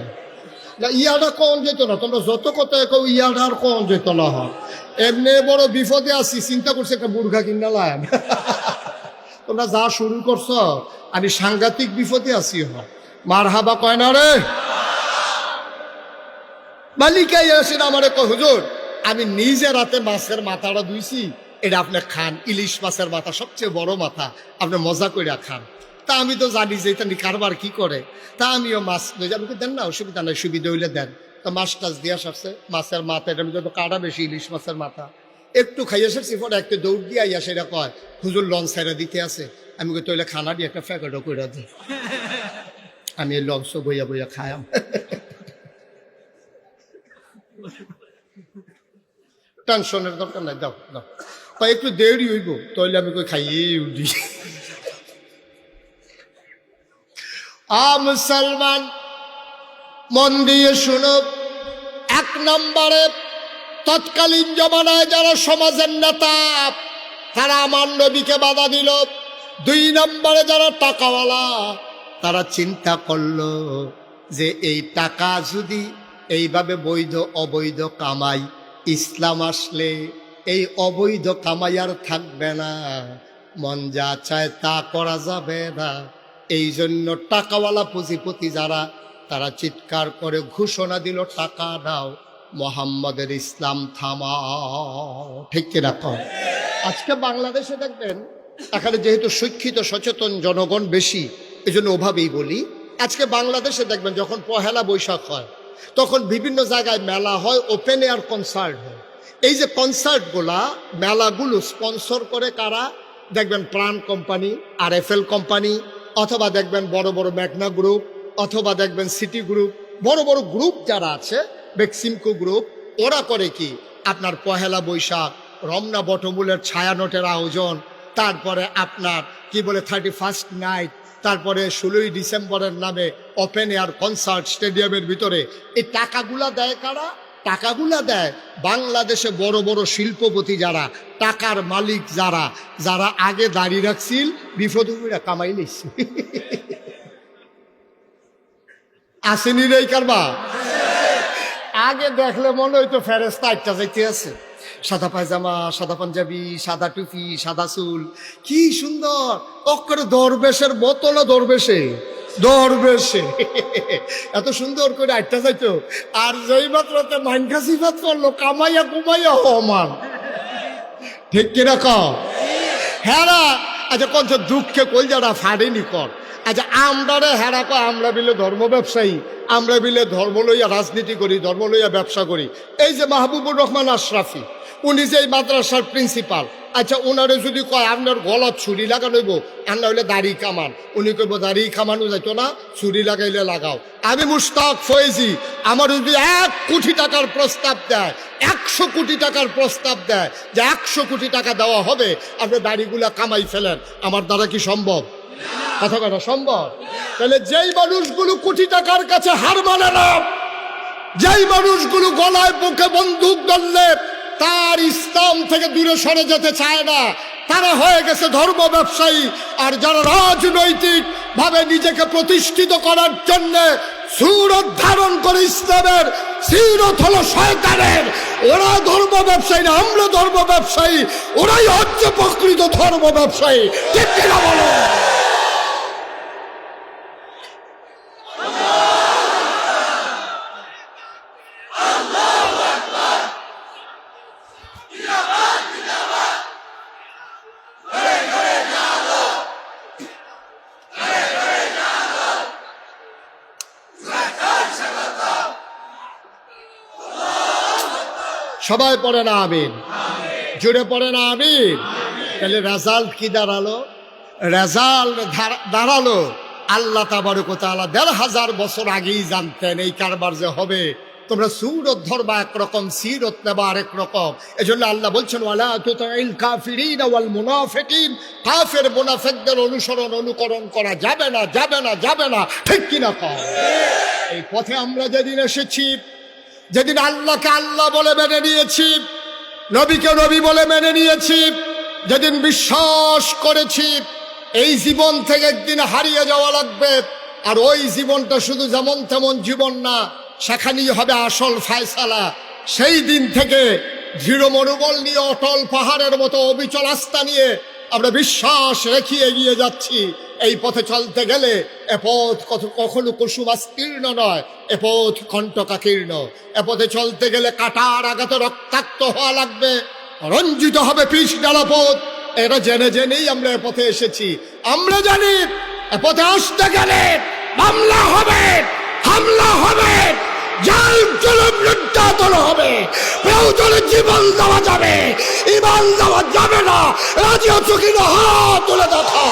না, ইয়াটা কন যেত না, তোমরা যত কথা কেউ ইয়াটা আর কন যেত না। হয় এমনি বড় বিপদে আছি, চিন্তা করছি একটা বুর্গা কিনা লাম। তোমরা যা শুরু করছো, আমি সাংঘাতিক বিপদে আছি। মার হাবা কয় না রে মালিকাই আসেন আমারে কয়, হুজুর আমি নিজে রাতে মাছের মাথাটা ধুইছি, এটা আপনি খান, ইলিশ মাছের মাথা সবচেয়ে বড় মাথা, আপনি মজা করে খান। তা আমি তো জানি যে এটা কারবার কি করে। তা আমিও মাছ লই যাবো, দেন না অসুবিধা নাই, সুবিধা হইলে দেন। তা মাছ টাছ দিয়া সারছে, মাছের মাথা, এটা তো কাটা বেশি, ইলিশ মাছের মাথা একটু খাইয়া সারছি। পরে একটা দৌড় দিয়ে আইয়া সেটা কয়, হুজুর লঞ্চ ছাইরা দিতে আছে। আমি কই তৈলে খানা দিয়ে একটা প্যাকেটও করে দিই। আমি এই লঞ্চ বইয়া বইয়া খায়াম। টেনশনের দরকার নাই, দাও দাও, একটু দেরি হইব, তাইলে আমি কই খাইয়ে উঠি। মুসলমান মন দিয়ে শুনো, 1 নম্বরে তৎকালীন জমানায় যারা সমাজের নেতা, তারা আমার নবীকে বাধা দিল। 2 নম্বরে যারা টাকাওয়ালা, তারা চিন্তা করলো যে এই টাকা যদি এইভাবে বৈধ অবৈধ কামাই, ইসলাম আসলে এই অবৈধ কামাই আর থাকবে না, মন যা চায় তা করা যাবে না। এই জন্য টাকাওয়ালা পুঁজিপতি যারা, তারা চিৎকার করে ঘোষণা দিল, টাকা দাও, মোহাম্মদের ইসলাম থামাও। ঠিক কিনা কর? আজকে বাংলাদেশে দেখবেন, এখানে যেহেতু শিক্ষিত সচেতন জনগণ বেশি, এই জন্য ওভাবেই বলি, আজকে বাংলাদেশে দেখবেন যখন পহেলা বৈশাখ হয়, তখন বিভিন্ন জায়গায় মেলা হয়, ওপেন এয়ার কনসার্ট হয়। এই যে কনসার্টগুলা, মেলাগুলো স্পন্সর করে কারা? দেখবেন প্রাণ কোম্পানি, RFL কোম্পানি, অথবা দেখবেন বড় বড় ম্যাগনা গ্রুপ, অথবা দেখবেন সিটি গ্রুপ, বড় বড় গ্রুপ যারা আছে, বেক্সিমকো গ্রুপ। ওরা করে কি, আপনার পহেলা বৈশাখ, রমনা বটমূলের ছায়ানটের আয়োজন, তারপরে আপনার কি বলে 31st নাইট, তারপরে 16ই ডিসেম্বরের নামে ওপেন এয়ার কনসার্ট স্টেডিয়ামের ভিতরে। এই টাকাগুলা দেয় কারা? টাকাগুলা দেয় বাংলাদেশে বড় বড় শিল্পপতি যারা, টাকার মালিক যারা, যারা আগে দাঁড়িয়ে রাখছিল, বিপদে কামাই নিচ্ছে। আসেনি রে কারবা? আগে দেখলে মনে হইতো ফেরেস্তা একটা যাইতে আছে, সাদা পায়জামা, সাদা পাঞ্জাবি, সাদা টুপি, সাদা চুল, কি সুন্দর। অক্ষরে দরবেশের বোতলে দরবেশে দরবেশে এত সুন্দর করে আটটা যাইতো। আর যেই মাত্রতে মাইনকা সিফাত করলো, কামাইয়া কুমাইয়া হমান, ঠিক কিনা কম? হ্যাঁ না? আচ্ছা কঞ্চ দুঃখে কই যারা ফাড়েনি কর। আচ্ছা আমরা রে হেরা কয় আমরা বিলে ধর্ম ব্যবসায়ী, আমরা বিলে ধর্ম লইয়া রাজনীতি করি, ধর্ম লইয়া ব্যবসা করি। এই যে মাহবুবুর রহমান আশরাফি, উনি যে এই মাদ্রাসার প্রিন্সিপাল, আচ্ছা ওনারে যদি কয় আপনার গলাত ছুরি লাগাইব, আর না হইলে দাড়ি কামান, উনি কইব দাড়ি কামানো যাইতো না, ছুরি লাগাইলে লাগাও। আমি মুশতাক ফয়েজি, আমার যদি 1 কোটি টাকার প্রস্তাব দেয়, 100 কোটি টাকার প্রস্তাব দেয় যে 100 কোটি টাকা দেওয়া হবে, আপনি দাড়িগুলা কামাই ফেলেন, আমার দ্বারা কি সম্ভব? কথা কথা সম্ভব? তাহলে যেই মানুষগুলো কোটি টাকার কাছে হার মানে না, যেই মানুষগুলো গলায় বুকে বন্দুক ধরলে তার ইসলাম থেকে দূরে সরে যেতে চায় না, তারা হয়ে গেছে ধর্ম ব্যবসায়ী। আর যারা রাজনৈতিক ভাবে নিজেকে প্রতিষ্ঠিত করার জন্য সুরত ধারণ করে ইসলামের সিরত হলো শয়তানের, ওরা ধর্ম ব্যবসায়ী না, আমরা ধর্ম ব্যবসায়ী, ওরাই হচ্ছে প্রকৃত ধর্ম ব্যবসায়ী। ঠিক কিনা বলো? সবাই পড়ে না আমিন, জুড়ে পড়ে না আমিন। তাহলে রেজাল্ট কি দাঁড়ালো? রেজাল্ট দাঁড়ালো আল্লাহ তাবারক ওয়া তাআলা ১৫০০ বছর আগেই জানতেন এই কারবার যে হবে। তোমরা সুরত ধরবা একরকম, সিরত নেবা আরেক রকম। এজন্য আল্লাহ বলছেন ওয়ালা তুতিল কাফিরিন ওয়াল মুনাফিকিন, কাফের মুনাফিকদের অনুসরণ অনুকরণ করা যাবে না, যাবে না, যাবে না। ঠিক কিনা কও? এই পথে আমরা যেদিন এসেছি, যেদিন আল্লাহকে আল্লাহ বলে মেনে নিয়েছি, নবীকে নবী বলে মেনে নিয়েছি, যেদিন বিশ্বাস করেছি এই জীবন থেকে একদিন হারিয়ে যাওয়া লাগবে, আর ওই জীবনটা শুধু যেমন তেমন জীবন না, সেখানেই হবে আসল ফায়সালা। সেই দিন থেকে দৃঢ় মনোবল নিয়ে, অটল পাহাড়ের মতো অবিচল আস্থা নিয়ে আমরা বিশ্বাস রেখে এগিয়ে যাচ্ছি। এই পথে চলতে গেলে এ পথ কখনো কুসুমাস্তীর্ণ নয়, এ পথ কণ্টকাকীর্ণ। এ পথে চলতে গেলে কাটার আঘাতে রক্তাক্ত হওয়া লাগবে, রঞ্জিত হবে পিচ ডালা পথ। এটা জেনে জেনেই আমরা এ পথে এসেছি। আমরা জানি এ পথে আসতে গেলে মামলা হবে, হামলা হবে, জাল জুলুম নির্যাতন হবে, প্রয়োজনে জীবন দেওয়া যাবে, ঈমান দেওয়া যাবে না। রাজি আছো কিনা? হাত তুলে দেখা।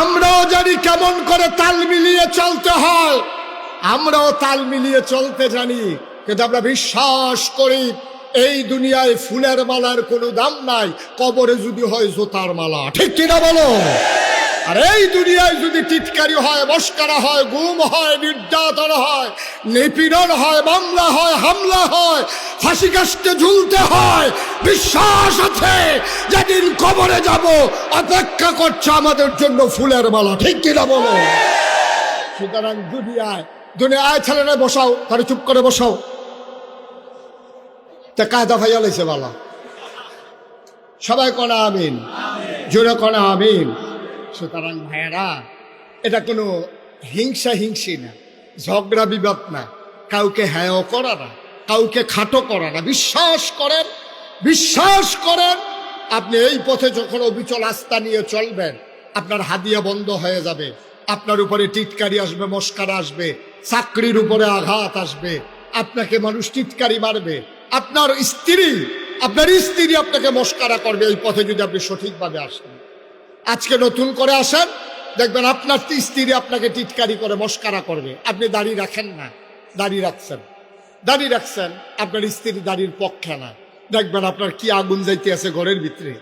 আমরাও জানি কেমন করে তাল মিলিয়ে চলতে হয়, আমরাও তাল মিলিয়ে চলতে জানি। কিন্তু আমরা বিশ্বাস করি এই দুনিয়ায় ফুলের মালার কোনো দাম নাই, কবরে যদি হয় জোতার মালা। ঠিক কিনা বলো? আর এই দুনিয়ায় যদি টিটকারি হয়, মস্করা হয়, গুম হয়, নির্যাতন হয়, নিপীড়ন হয়, মামলা হয়, হামলা হয়, ফাঁসি কাস্টে ঝুলতে হয়, বিশ্বাস আছে যেদিন কবরে যাব অপেক্ষা করছে আমাদের জন্য ফুলের মালা। ঠিক কিনা বলো? সুতরাং দুনিয়ায় ছেলেরা বসাও, তারা চুপ করে বসাও, তা কায়দা ভাইয়া লাইছে বালা। সবাই কনা আমিন, জোরে কনা আমিন। সুতরাং ভাইয়েরা, এটা কোনো হিংসি না, ঝগড়া বিবাদ না, কাউকে হেয় করা না, কাউকে খাটো করা না। বিশ্বাস করেন আপনি এই পথে যখন অবিচল আস্থা নিয়ে চলবেন, আপনার হাদিয়া বন্ধ হয়ে যাবে, আপনার উপরে টিটকারি আসবে, মস্কারা আসবে, চাকরির উপরে আঘাত আসবে, আপনাকে মানুষ টিটকারি মারবে, আপনার স্ত্রী আপনাকে মস্কারা করবে এই পথে যদি আপনি সঠিকভাবে আসেন। আজকে নতুন করে আসেন, দেখবেন আপনার স্ত্রী আপনাকে টিটকারি করে মস্কারা করবে। আপনি দাড়ি রাখেন না, দাড়ি রাখছেন, আপনার স্ত্রী দাড়ির পক্ষে না, দেখবেন আপনার কি আগুন যাইতে আছে ঘরের ভিতরে।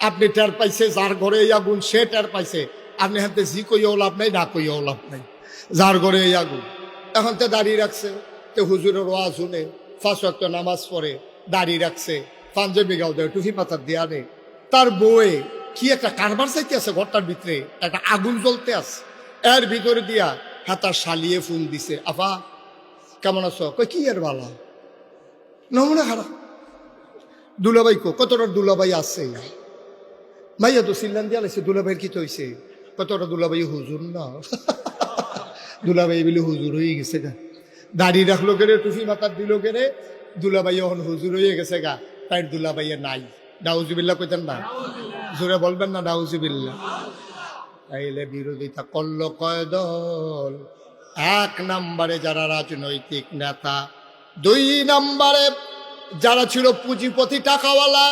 আপনি টের পাইছে, যার ঘরে এই আগুন সে টের পাইছে। আপনি হাতে জি কইও লাভ নাই, না কইও লাভ নাই, যার ঘরে এই আগুন। এখন তো দাড়ি রাখছে, তো হুজুরের ওয়াজ শুনে, 5 ওয়াক্ত নামাজ পড়ে, দাড়ি রাখছে, পাঞ্জাবি গাও দেয়, টুপি পাতার দেয়া নেই। তার বউয়ে কি একটা কারবার চাইতে আছে, ঘরটার ভিতরে একটা আগুন জ্বলতে আছে, এর ভিতরে দিয়া হাতার শালিয়ে ফুল দিছে। আফা কেমন আছো? কই কি এর বালা, নমুনা খারাপ। দুলাভাই কতটা দুলাভাই আছে, ভাইয়া তো সিল্লান দিয়া লাগছে, দুলাভাইয়ের কি তো হয়েছে? কতটা দুলাভাই হুজুর না দুলাভাই বলে হুজুর হয়ে গেছে গা, দাড়ি রাখলো কেড়ে, টুপি মাথার দিল কেড়ে, দুলাভাই এখন হুজুর হয়ে গেছে গা, তাই দুলাভাইয়া নাই। নাউজুবিল্লাহ কইতেন না, জোরে বলবেন না নাউজুবিল্লাহ। তাইলে বিরোধিতা করলো কয় দল? 1 নম্বরে যারা রাজনৈতিক নেতা, 2 নম্বরে যারা ছিল পুঁজিপতি টাকাওয়ালা।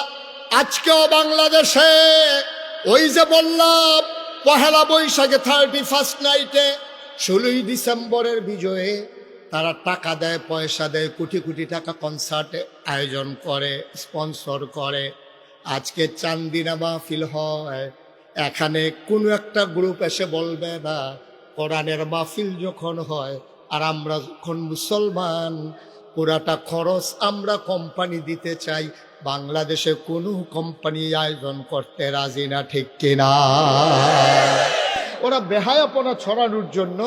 আজকেও বাংলাদেশে ওই যে বললাম পহেলা বৈশাখে 31st নাইটে 16ই ডিসেম্বরের বিজয়ে তারা টাকা দেয়, পয়সা দেয়, কোটি কোটি টাকা কনসার্টে আয়োজন করে, স্পন্সর করে। আজকে চান্দিনা মাহফিল হয়, এখানে কোনো একটা গ্রুপ এসে বলবে না কোরআনের মাহফিল যখন হয় আর আমরা যখন মুসলমান, পুরাটা খরচ আমরা কোম্পানি দিতে চাই, বাংলাদেশে কোনো কোম্পানি আয়োজন করতে রাজি না, ঠিক কিনা? ওরা বেহায়াপনা ছড়ানোর জন্য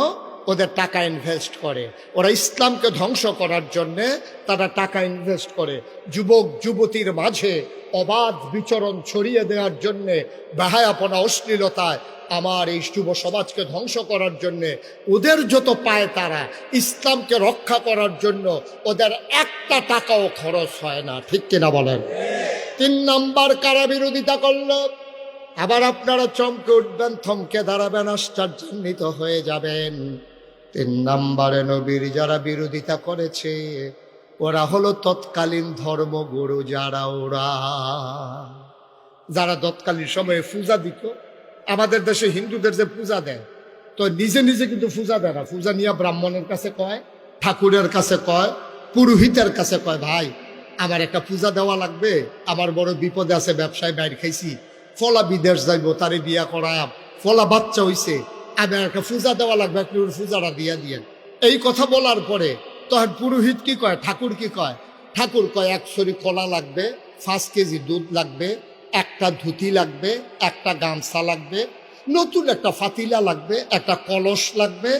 ওদের টাকা ইনভেস্ট করে, ওরা ইসলামকে ধ্বংস করার জন্যে তারা টাকা ইনভেস্ট করে, যুবক যুবতীর মাঝে অবাধ বিচরণ ছড়িয়ে দেওয়ার জন্যে, বেহায়াপনা অশ্লীলতায় আমার এই যুব সমাজকে ধ্বংস করার জন্যে ওদের যত পায় তারা ইসলামকে রক্ষা করার জন্য ওদের একটা টাকাও খরচ হয় না, ঠিক কিনা বলেন? 3 নম্বর কারা বিরোধিতা করলো? আবার আপনারা চমকে উঠবেন, থমকে দাঁড়াবেন, আশ্চর্যান্বিত হয়ে যাবেন। 3 নম্বরে নবীর যারা বিরোধিতা করেছে ওরা হলো তৎকালীন ধর্মগুরু। যারা তৎকালীন সময়ে পূজা দিত, আমাদের দেশে হিন্দুদের যে পূজা দেয়, তো নিজে নিজে কিন্তু পূজা দেয় না, পূজা নিয়ে ব্রাহ্মণের কাছে কয়, ঠাকুরের কাছে কয়, পুরোহিতের কাছে কয়, ভাই আমার একটা পূজা দেওয়া লাগবে, আমার বড় বিপদে আছে, ব্যবসায় বাইর খাইছি, ফলা বিদেশ যাইব, তারে বিয়া করায়াম, ফলা বাচ্চা হইছে, আমার একটা পূজা দেওয়া লাগবে, আপনি ওর পূজাটা দিয়া দিয়েন। এই কথা বলার পরে তখন পুরোহিত কি কয়, ঠাকুর কি কয়? ঠাকুর কয় 1 ছড়ি কলা লাগবে, 5 কেজি দুধ লাগবে, একটা ধুতি লাগবে, একটা গামছা লাগবে, নতুন একটা ফাতিলা লাগবে, একটা কলস লাগবে,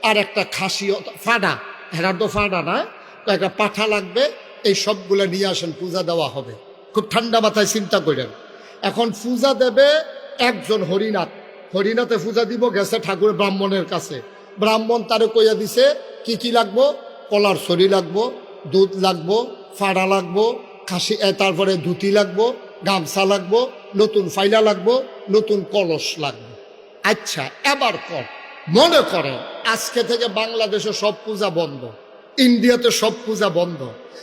আর একটা খাসি ফাডা, হেরা তো ফাডা না, তো একটা পাঠা লাগবে। এই সবগুলো নিয়ে আসেন, পূজা দেওয়া হবে। খুব ঠান্ডা মাথায় চিন্তা করেন। এখন পূজা দেবে একজন হরিনাথ, হরিনাথে পূজা দিব, গেছে ঠাকুর ব্রাহ্মণের কাছে, ব্রাহ্মণ তারে কইয়া দিছে কি কি লাগবো, কলার ছড়ি লাগবো, দুধ লাগবো, ফাড়া লাগবো, খাসি, তারপরে ধুতি লাগবো, গামছা লাগবো, নতুন ফাইলা লাগবো, নতুন কলস লাগবে। আচ্ছা এবার পর মনে করেন আজকে থেকে বাংলাদেশে সব পূজা বন্ধ, ইন্ডিয়াতে সব পূজা বন্ধ,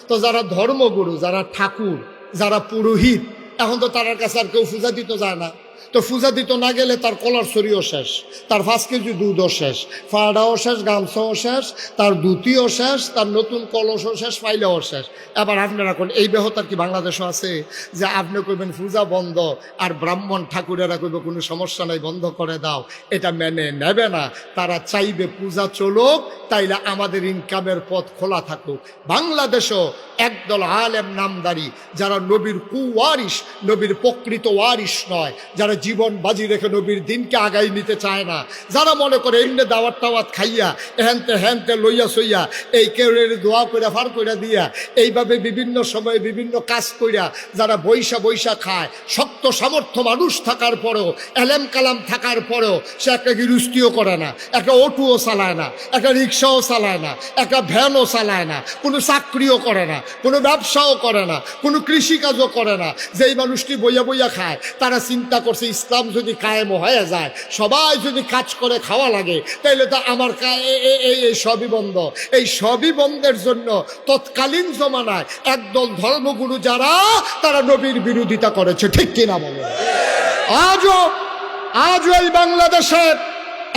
তো যারা ধর্মগুরু, যারা ঠাকুর, যারা পুরোহিত, এখন তো তার কাছে আর কেউ পূজা দিতে যায় না। তো পূজা দিতে না গেলে তার কলার ছড়িও শেষ, তার 5 কেজি দুধও শেষ, ফাড়াও শেষ, গামছাও শেষ, তার ধুতিও শেষ, তার নতুন কলসও শেষ, ফাইলাও শেষ। এবার আপনারা কোন এই বেহতার কি বাংলাদেশও আছে যে আপনি কইবেন পূজা বন্ধ আর ব্রাহ্মণ ঠাকুরেরা কইবে কোনো সমস্যা নাই, বন্ধ করে দাও? এটা মেনে নেবে না। তারা চাইবে পূজা চলুক, তাইলে আমাদের ইনকামের পথ খোলা থাকুক। বাংলাদেশও একদল আলেম নামদারি, যারা নবীর কুওয়ারিশ, নবীর প্রকৃত ওয়ারিশ নয়, যারা জীবন বাজি রেখে নবীর দিনকে আগাই নিতে চায় না, যারা মনে করে এমনি দাওয়াত টাওয়াত খাইয়া হেনতে হেনতে লইয়া সইয়া এই কেউ দোয়া করে ফার করে দিয়া এইভাবে বিভিন্ন সময়ে বিভিন্ন কাজ কইরা যারা বৈশা বৈশা খায়, শক্ত সামর্থ্য মানুষ থাকার পরেও, এলেম কালাম থাকার পরেও সে একটা গৃহস্থিও করে না, একটা অটোও চালায় না, একটা রিক্সাও চালায় না, একটা ভ্যানও চালায় না, কোনো চাকরিও করে না, কোনো ব্যবসাও করে না, কোনো কৃষিকাজও করে না। যেই মানুষটি বইয়া বইয়া খায়, তারা চিন্তা করছে ইসলাম যদি কায়েম হয়ে যায়, সবাই যদি কাজ করে খাওয়া লাগে, তাইলে তো আমার এই সবই বন্ধ। এই সবই বন্ধের জন্য তৎকালীন জমানায় একদল ধর্মগুরু যারা, তারা নবীর বিরোধিতা করেছে, ঠিক কিনা বলে? আজও এই বাংলাদেশের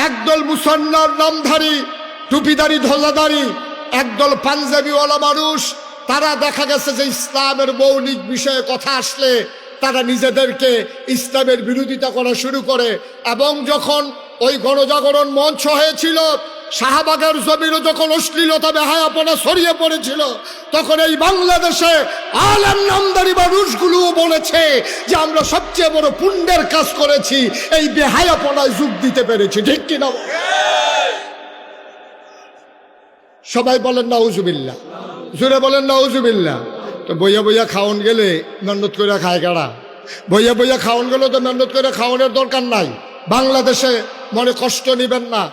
একদল মুসলমান নামধারী, টুপিদারি, ধ্বজাধারী, একদল পাঞ্জাবিওয়ালা মানুষ, তারা দেখা গেছে যে ইসলামের মৌলিক বিষয়ে কথা আসলে তারা নিজেদেরকে ইসলামের বিরোধিতা করা শুরু করে। এবং যখন ওই গণজাগরণ মঞ্চ হয়েছিল, শাহবাগের জমিরও যখন অশ্লীলতা বেহায়াপনা ছড়িয়ে পড়েছিল, তখন এই বাংলাদেশে আলেম নামদারি মানুষগুলোও বলেছে যে আমরা সবচেয়ে বড় পুণ্যের কাজ করেছি, এই বেহায়াপনায় যোগ দিতে পেরেছি। ঠিক কিনা? সবাই বলেন নাউজুবিল্লাহ, জোরে বলেন নাউজুবিল্লাহ। তো বইয়া বইয়া খাওয়ান গেলে মেহনত করে খায় কারা? বইয়া বইয়া খাওয়ান গেলে তো মেহনত করে খাওয়ানোর দরকার নাই। বাংলাদেশে মনে কষ্ট নেবেন না,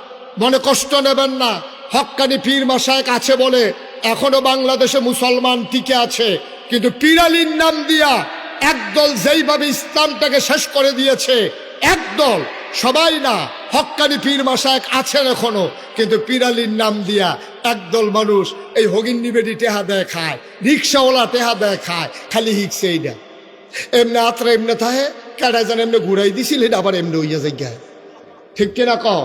মনে কষ্ট নেবেন না। হক্কানি পীর মাশায়েখ আছে বলে এখনো বাংলাদেশে মুসলমান টিকে আছে, কিন্তু পীরালির নাম দিয়া একদল যেইভাবে ইসলামটাকে শেষ করে দিয়েছে, একদল, সবাই না, হক্কানি পীর মাশায়েখ আছেন এখনো, কিন্তু পীরালির নাম দিয়া একদল মানুষ এই হগিন্নি বেডি টেহা দেয় খায়, রিক্সাওয়ালা টেহা দেয় খায়, খালি হিকছে এইটা। এমনি আত্রা এমনি থাহে কেডা যেন এমনি ঘুরাই দিছিল, এটা আবার এমনি হইয়া যায়। ঠিক কিনা কও?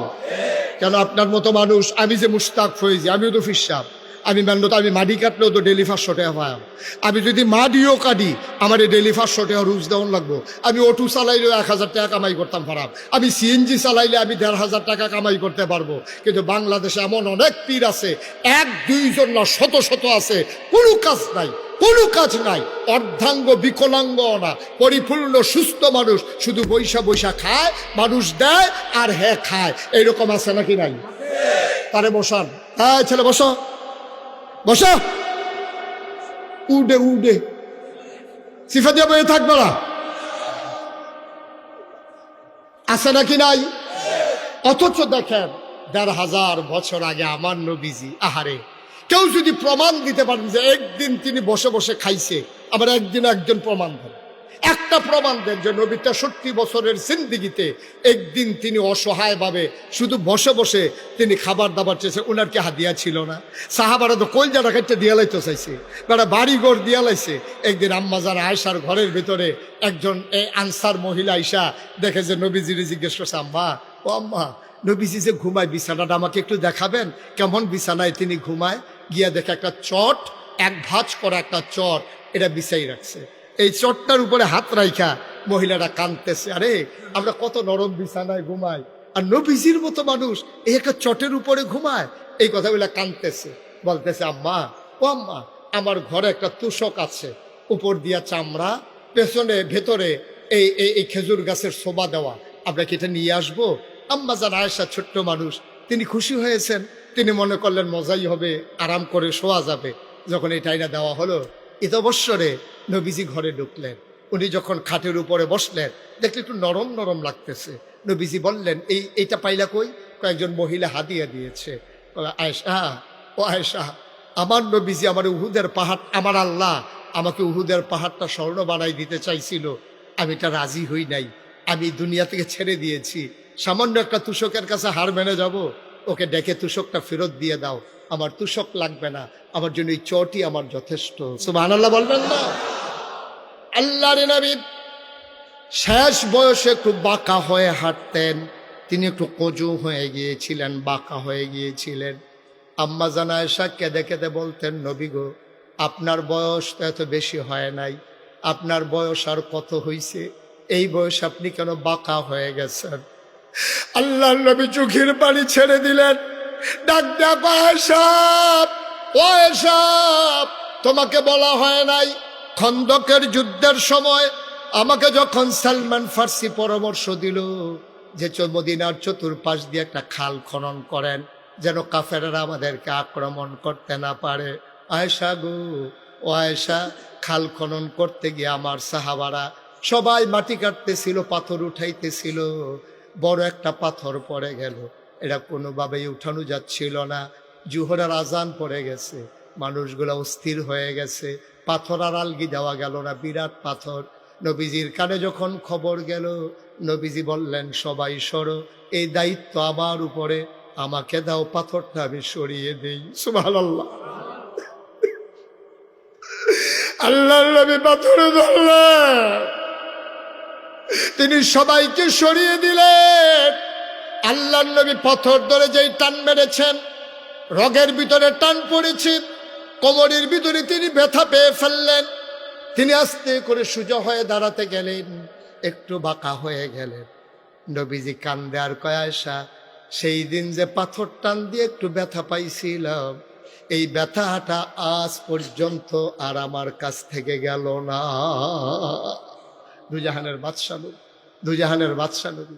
কেন আপনার মতো মানুষ, আমি যে মুশতাক ফয়েজি, আমিও তো ফিরসাব, আমি মানলো তো, আমি মাটি কাটলেও তো ডেলি 500 টাকা পাই। আমি যদি মাটিও কাটি আমার ডেলি 500 টাকা রুজ দেওয়ান লাগবো। আমি অটো চালাইলেও 1000 টাকা কামাই করতাম পারাম, আমি সিএনজি চালাইলে আমি 1500 টাকা কামাই করতে পারবো। কিন্তু বাংলাদেশে এমন অনেক পীর আছে, 1-2 জন না, শত শত আছে, কোনো কাজ নাই, কোনো কাজ নাই, অর্ধাঙ্গ বিকলাঙ্গ না, পরিপূর্ণ সুস্থ মানুষ, শুধু বৈশা বৈশা খায়, মানুষ দেয় আর হ্যাঁ খায়, এইরকম আছে নাকি নাই? তারে বসান, হ্যাঁ ছেলে বসো, বসো, উডে উডে সিফা দিয়ে বয়ে থাকবে না, আছে নাকি নাই? অথচ দেখেন 1500 বছর আগে আমার নবীজি, আহারে, কেউ যদি প্রমাণ দিতে পারেন যে একদিন তিনি বসে বসে খাইছে, আবার একদিন একজন প্রমাণ দেন, একটা প্রমাণ দেন যে নবী 63 বছরের জিন্দিগিতে একদিন তিনি অসহায়ভাবে শুধু বসে বসে তিনি খাবার দাবার চেয়েছে, ওনার কি হাদিয়া ছিল না? সাহাবারা তো কলজাটা কাটতে দিয়া লাইতে চাইছে, তারা বাড়িঘর দিয়া লাইছে। একদিন আম্মাজান আয়েশার ঘরের ভিতরে একজন এই আনসার মহিলা আইসা দেখে যে নবীজির জিজ্ঞেস করছে, আম্মা, ও আম্মা, নবীজি যে ঘুমায় বিছানাটা আমাকে একটু দেখাবেন, কেমন বিছানায় তিনি ঘুমায়? গিয়া দেখে একটা চট, এক ভাঁজ করা একটা চট, এটা বিছাই রাখছে। এই চটটার উপরে হাত রাইখা মহিলারা কাঁদতেছে, আরে আমরা কত নরম বিছানায় ঘুমাই, আর নবীজির মতো মানুষ এই একটা চটের উপরে ঘুমায়। এই কথাগুলা কাঁদতেছে, বলতেছে, আম্মা, ও আম্মা, আমার ঘরে একটা তুষক আছে, উপর দিয়া চামড়া, পেছনে ভেতরে এই এই খেজুর গাছের শোভা দেওয়া, আমরা কি এটা নিয়ে আসবো? আম্মা জান আয়েশা ছোট্ট মানুষ, তিনি খুশি হয়েছেন, তিনি মনে করলেন মজাই হবে, আরাম করে শোয়া যাবে। যখন এটা আইনা দেওয়া হলো, ঈদ অবসরে নবীজি ঘরে ঢুকলেন। উনি যখন খাটের উপরে বসলেন, দেখলে একটু নরম নরম লাগতেছে। নবীজি বললেন, এইটা পাইলা কই? কয়েকজন মহিলা হাদিয়া দিয়েছে। আয়েশা, ও আয়েশা, আমার নবীজি আমার উহুদের পাহাড়, আমার আল্লাহ আমাকে উহুদের পাহাড়টা স্বর্ণ বানাই দিতে চাইছিল, আমি এটা রাজি হই নাই, আমি দুনিয়া থেকে ছেড়ে দিয়েছি। সামান্য একটা তুষকের কাছে হার মেনে যাব? ওকে ডেকে তুষকটা ফেরত দিয়ে দাও, আমার তুষক লাগবে না, আমার জন্য এই চটি আমার যথেষ্ট। সুবহানাল্লাহ বলবেন না? আল্লাহর নবী শেষ বয়সে একটু বাঁকা হয়ে হাঁটতেন, তিনি একটু কজু হয়ে গিয়েছিলেন, বাঁকা হয়ে গিয়েছিলেন। আম্মা জান আয়েশা কেঁদে কেঁদে বলতেন, নবী গো, আপনার বয়স তো এত বেশি হয় নাই, আপনার বয়স আর কত হইছে, এই বয়স আপনি কেন বাঁকা হয়ে গেছেন? আল্লাহর নবী চোখের পানি ছেড়ে দিলেন, ডাক ডাক, আয়েশা, ও আয়েশা, তোমাকে বলা হয় নাই খন্দকের যুদ্ধের সময় আমাকে যখন সালমান ফার্সি পরামর্শ দিল যে মদিনার চতুর্পাশ দিয়ে একটা খাল খনন করেন যেন কাফেররা আমাদেরকে আক্রমণ করতে না পারে? আয়েশা গো, ও আয়েশা, খাল খনন করতে গিয়ে আমার সাহাবারা সবাই মাটি কাটতেছিল, পাথর উঠাইতেছিল, বড় একটা পাথর পড়ে গেল, এটা কোনোভাবেই উঠানো যাচ্ছিল না। জুহরের আজান পড়ে গেছে, মানুষগুলা অস্থির হয়ে গেছে, পাথর আর আলগি দেওয়া গেল না, বিরাট পাথর। নবীজির কানে যখন খবর গেল, নবীজি বললেন, সবাই সরো, এই দায়িত্ব আমার উপরে, আমাকে দাও, পাথরটা আমি সরিয়ে দেই। সুবহানাল্লাহ। আল্লাহর নবী পাথরে ধরলেন, তিনি সবাইকে সরিয়ে দিলেন। আল্লাহর নবী পাথর ধরে যেই টান মেরেছেন, রগের ভিতরে টান পড়েছে, কোমরের ভিতরে তিনি ব্যথা পেয়ে ফেললেন। তিনি আস্তে করে সোজা হয়ে দাঁড়াতে গেলেন, একটু বাঁকা হয়ে গেলেন। নবীজি কান্দে আর কয় আয়েশা, সেই দিন যে পাথর টান দিয়ে একটু ব্যথা পাইছিলাম, এই ব্যথাটা আজ পর্যন্ত আর আমার কাছ থেকে গেল না। দুজাহানের বাদশা নবী, দুজাহানের বাদশা নবী।